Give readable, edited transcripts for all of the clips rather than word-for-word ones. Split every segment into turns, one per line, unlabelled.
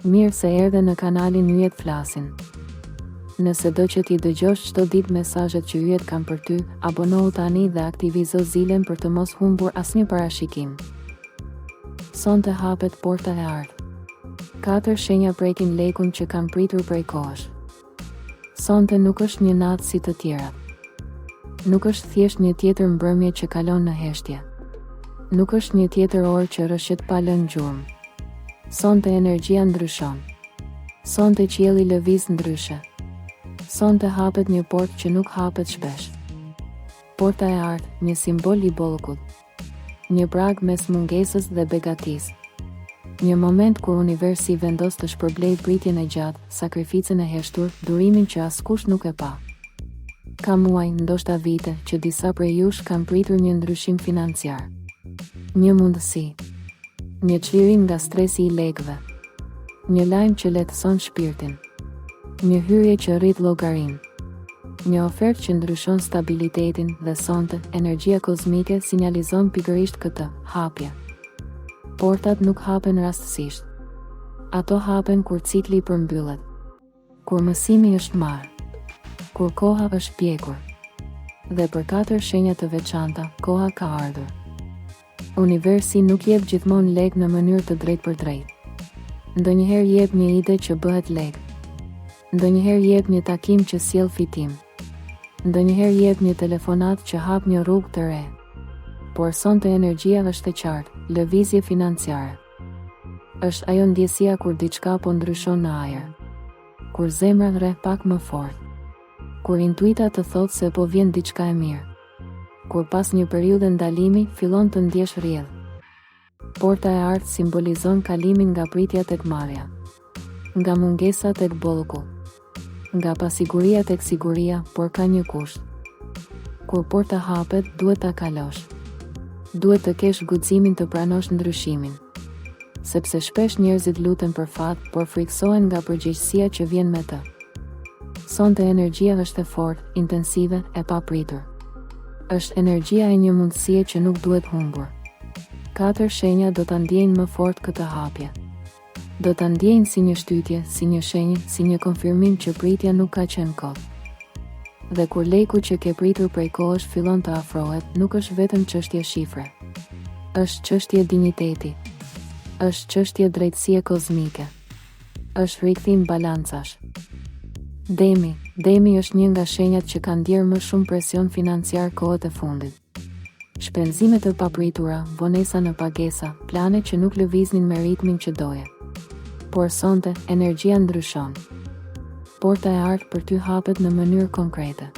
Mirë se erdhe në kanalin Yjet Flasin. Nëse do që ti dëgjosh çdo ditë mesazhet që Yjet kanë për ty, abonohu tani dhe aktivizo zilen për të mos humbur asnjë parashikim. Sonte hapet porta e ardhë. 4 shenja prekin lekun që kanë pritur prej kohësh. Sonte nuk është një natë si të tjerat. Nuk është thjesht një tjetër mbrëmje që kalon në heshtje. Nuk është një tjetër orë që rëshet pa lënë gjurmë. Sonte energjia ndryshon. Sonte qielli lëviz ndryshe. Sonte hapet një portë që nuk hapet shpesh. Porta e ardhë, një simbol i bollëkut. Një prag mes mungesës dhe begatisë. Një moment kur universi vendos të shpërblej pritjen e gjatë, sakrificën e heshtur, durimin që askush nuk e pa. Ka muaj, ndoshta vite, që disa prej jush kanë pritur një ndryshim financiar. Një mundësi. Një çlirim nga stresi i lekëve. Një lajm që lehtëson shpirtin. Një hyrje që rrit llogarin. Një ofertë që ndryshon stabilitetin dhe sonte, energjia kozmike sinjalizon pikërisht këtë, hapje. Portat nuk hapen rastësisht. Ato hapen kur cikli përmbyllet. Kur mësimi është marrë. Kur koha është pjekur. Dhe për 4 shenja të veçanta, koha ka ardhur. Universi nuk jep gjithmonë lek në mënyrë të drejtë për drejtë. Ndonjëherë jep një ide që bëhet lek. Ndonjëherë jep një takim që sjell fitim. Ndonjëherë jep një telefonat që hap një rrugë të re. Por sonte energjia është e qartë, lëvizje financiare. Është ajo ndjesia kur diçka po ndryshon në ajër. Kur zemra rreh pak më fort. Kur intuita të thotë se po vjen diçka e mirë. Kur pas një periudhe ndalimi, fillon të ndjesh rrjedh. Porta e ardhë simbolizon kalimin nga pritja tek marrja. Nga mungesa tek bollëku. Nga pasiguria tek siguria, por ka një kusht. Kur porta hapet, duhet ta kalosh. Duhet të kesh guximin të pranosh ndryshimin. Sepse shpesh njerëzit luten për fat, por friksohen nga përgjegjësia që vjen me të. Sonte energjia është e fortë, intensive, e papritur. Është energjia e një mundësie që nuk duhet humbur. 4 shenja do ta ndjejnë më fort këtë hapje. Do ta ndjejnë si një shtytje, si një shenjë, si një konfirmim që pritja nuk ka qenë kot. Dhe kur leku që ke pritur prej kohësh fillon të afrohet, nuk është vetëm çështje shifre. Është çështje dinjiteti. Është çështje drejtësie kozmike. Është rikthim balancash. Demi është një nga shenjat që kanë ndjerë më shumë presion financiar kohët e fundit. Shpenzimet të papritura, vonesa në pagesa, plane që nuk lëviznin me ritmin që doje. Por sonte, energjia ndryshon. Porta e ardhë për ty hapet në mënyrë konkrete.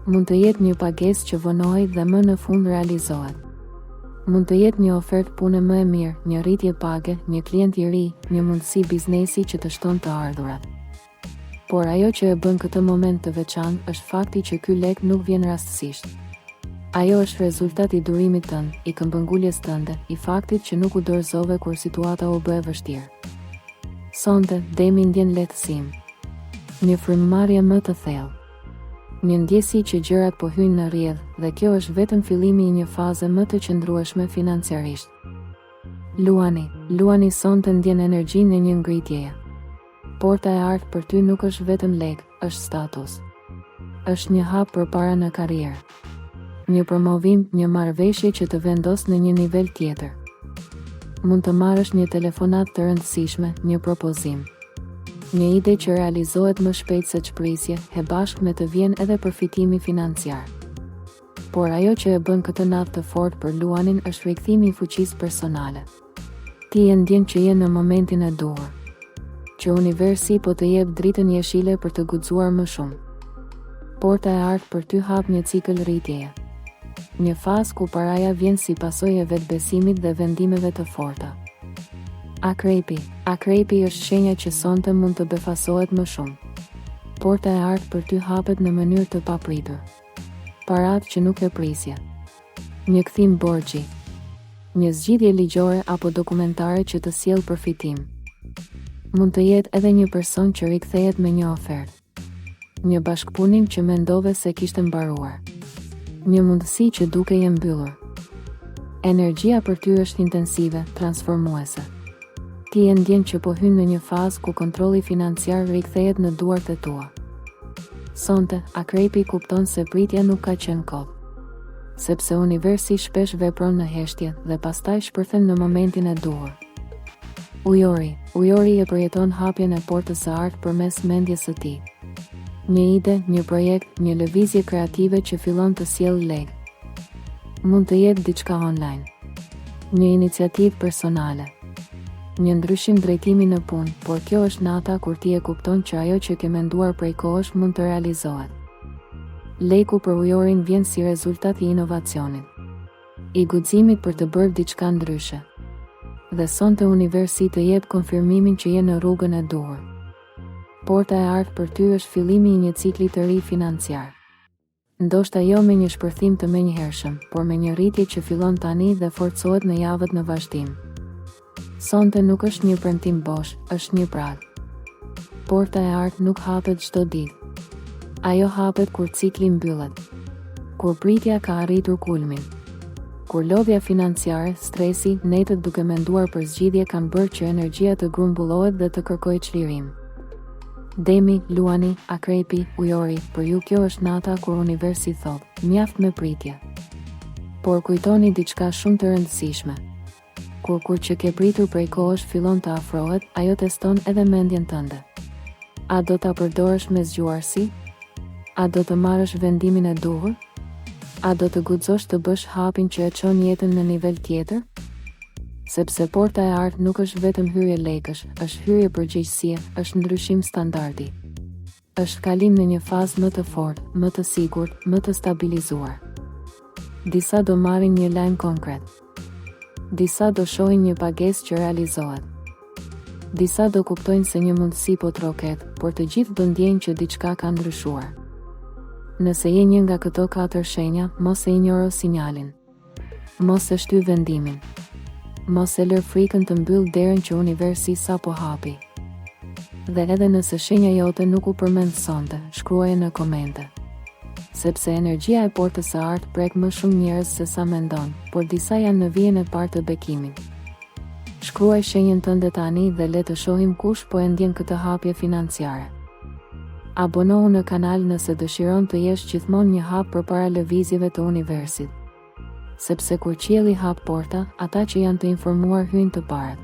Mund të jetë një pagesë që vonohej dhe më në fund realizohet. Mund të jetë një ofertë pune më e mirë, një rritje page, një klient i ri, një mundësi biznesi që të shton të ardhurat. Por ajo që e bën këtë moment të veçantë është fakti që ky lek nuk vjen rastësisht. Ajo është rezultat i durimit tënd, i këmbënguljes tënde, i faktit që nuk u dorëzove kur situata u bë e vështirë. Sonte, demi ndjen lehtësim. Një frymëmarrje më të thellë. Një ndjesi që gjërat po hyjnë në rrjedh dhe kjo është vetëm fillimi i një faze më të qëndrueshme financiarisht. Luani sonte ndjen energjinë e një ngritjeje. Porta e ardhë për ty nuk është vetëm lek, është status. Është një hap përpara në karrierë. Një promovim, një marrëveshje që të vendos në një nivel tjetër. Mund të marrësh një telefonat të rëndësishme, një propozim. Një ide që realizohet më shpejt se çprisje, e bashkë me të vjen edhe përfitimi financiar. Por ajo që e bën këtë natë të fortë për Luanin është rikthimi i fuqisë personale. Ti e ndjen që je në momentin e duhur. Që universi po të jep dritën jeshile për të guxuar më shumë. Porta e ardhë për ty hap një cikël rritjeje. Një fazë ku paraja vjen si pasojë e vetbesimit dhe vendimeve të forta. Akrepi është shenja që sonte mund të befasohet më shumë. Porta e ardhë për ty hapet në mënyrë të papritur. Paratë që nuk e prisje. Një kthim borxhi. Një zgjidhje ligjore apo dokumentare që të sjellë përfitim. Mund të jetë edhe një person që rikthehet me një ofertë. Një bashkëpunim që mendove se kishte mbaruar. Një mundësi që duke je mbyllur. Energjia për ty është intensive, transformuese. Ti e ndjen që po hyn në një fazë ku kontrolli financiar rikthehet në duart e tua. Sonte, akrepi kupton se pritja nuk ka qenë kot, sepse universi shpesh vepron në heshtje dhe pastaj shpërthen në momentin e duhur. Ujori e përjeton hapjen e portës së artë përmes mendjes së tij. Një ide, një projekt, një lëvizje kreative që fillon të sjellë lek. Mund të jetë diçka online, një iniciativë personale, një ndryshim drejtimi në punë, por kjo është nata kur ti e kupton që ajo që ke menduar prej kohësh mund të realizohet. Leku për ujorin vjen si rezultat i inovacionit, i guximit për të bërë diçka ndryshe. Dhe sonte universi të jep konfirmimin që je në rrugën e duhur. Porta e artë për ty është fillimi i një cikli të ri financiar. Ndoshta jo me një shpërthim të menjëhershëm, por me një rritje që fillon tani dhe forcohet në javët në vazhdim. Sonte nuk është një premtim bosh, është një prag. Porta e artë nuk hapet çdo ditë. Ajo hapet kur cikli mbyllet, kur pritja ka arritur kulmin, kur lodhja financiare, stresi, netët duke menduar për zgjidhje kanë bërë që energjia të grumbullohet dhe të kërkojë çlirim. Demi, luani, akrepi, ujori, për ju kjo është nata kur universi thot, mjaft me pritje. Por kujtoni diçka shumë të rëndësishme. Kur që ke pritur prej kohësh fillon të afrohet, ajo teston edhe mendjen tënde. A do ta përdorësh me zgjuarsi? A do të marrësh vendimin e duhur? A do të guxosh të bësh hapin që e çon jetën në nivel tjetër? Sepse porta e artë nuk është vetëm hyrje lekësh, është hyrje përgjegjësie, është ndryshim standardi. Është kalim në një fazë më të fortë, më të sigurt, më të stabilizuar. Disa do marrin një lajm konkret. Disa do shohin një pagesë që realizohet. Disa do kuptojnë se një mundësi po troket, por të gjithë do ndjejnë që diçka ka ndryshuar. Nëse je një nga këto 4 shenja, mos e injoro sinjalin. Mos e shty vendimin. Mos e lër frikën të mbyll derën që universi sapo hapi. Dhe edhe nëse shenja jote nuk u përmend sonte, shkruaje në komente. Sepse energjia e portës së artë prek më shumë njerëz se sa mendon, por disa janë në vijën e parë të bekimit. Shkruaj shenjën tënde tani dhe le të shohim kush po e ndjen këtë hapje financiare. Abonohu në kanal nëse dëshiron të jesh gjithmonë një hap përpara lëvizjeve të universit. Sepse kur qielli hap porta, ata që janë të informuar hyjnë të parët.